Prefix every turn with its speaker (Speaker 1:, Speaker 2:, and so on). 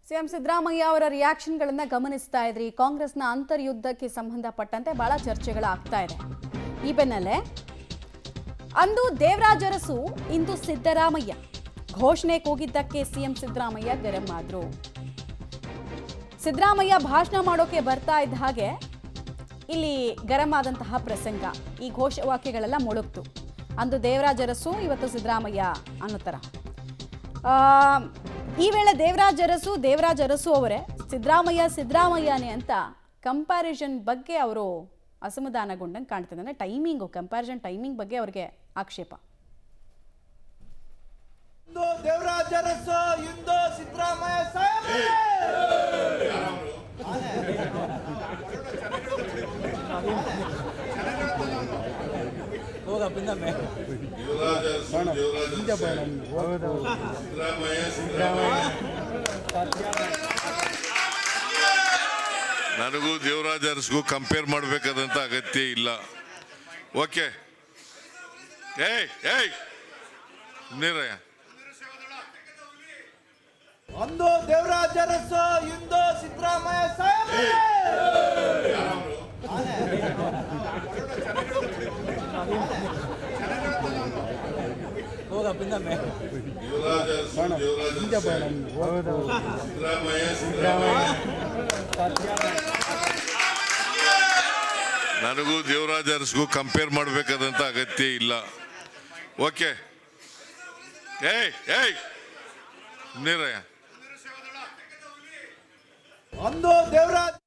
Speaker 1: CM Siddaramaiah ಅವರ ರಿಯಾಕ್ಷನ್ಗಳನ್ನು ಗಮನಿಸ್ತಾ ಇದ್ರಿ. ಕಾಂಗ್ರೆಸ್ನ ಅಂತರ್ಯುದ್ಧಕ್ಕೆ ಸಂಬಂಧಪಟ್ಟಂತೆ ಬಹಳ ಚರ್ಚೆಗಳಾಗ್ತಾ ಇದೆ. ಈ ಬೆನ್ನಲ್ಲೇ ಅಂದು ದೇವರಾಜ ಅರಸು, ಇಂದು ಸಿದ್ದರಾಮಯ್ಯ ಘೋಷಣೆ ಕೂಗಿದ್ದಕ್ಕೆ ಸಿಎಂ ಸಿದ್ದರಾಮಯ್ಯ ಗರಂ ಆದ್ರು. ಸಿದ್ದರಾಮಯ್ಯ ಭಾಷಣ ಮಾಡೋಕೆ ಬರ್ತಾ ಇದ್ದ ಹಾಗೆ ಇಲ್ಲಿ ಗರಂ ಆದಂತಹ ಪ್ರಸಂಗ, ಈ ಘೋಷವಾಕ್ಯಗಳೆಲ್ಲ ಮುಳುಗ್ತು. ಅಂದು ದೇವರಾಜ ಅರಸು, ಇವತ್ತು ಸಿದ್ದರಾಮಯ್ಯ ಅನ್ನೋ ಥರ. ಈ ವೇಳೆ ದೇವರಾಜ ಅರಸು ಅವರೇ ಸಿದ್ದರಾಮಯ್ಯನೇ ಅಂತ ಕಂಪ್ಯಾರಿಸನ್ ಬಗ್ಗೆ ಅವರು ಅಸಮಾಧಾನಗೊಂಡಂಗೆ ಕಾಣ್ತದೆ. ಅಂದರೆ ಕಂಪ್ಯಾರಿಸನ್ ಟೈಮಿಂಗ್ ಬಗ್ಗೆ ಅವ್ರಿಗೆ ಆಕ್ಷೇಪ.
Speaker 2: ದೇವರಾಜ ಅರಸು, ಇಂದು ಸಿದ್ದರಾಮಯ್ಯ
Speaker 3: ನನಗೂ ದೇವರಾಜ ಅರಸ್ಗೂ ಕಂಪೇರ್ ಮಾಡಬೇಕಾದಂತ ಅಗತ್ಯ ಇಲ್ಲ. ಓಕೆ, ನೀರಯ್ಯ
Speaker 2: ಅಂದು ದೇವರಾಜ ಅರಸು, ಇಂದು ಸಿದ್ದರಾಮಯ್ಯ
Speaker 3: ನನಗೂ ದೇವರಾಜ ಅರಸ್ಗೂ ಕಂಪೇರ್ ಮಾಡಬೇಕಾದಂತ ಅಗತ್ಯ ಇಲ್ಲ. ಓಕೆ, ನೀರಯ್ಯ
Speaker 2: ಅಂದು ದೇವರಾಜ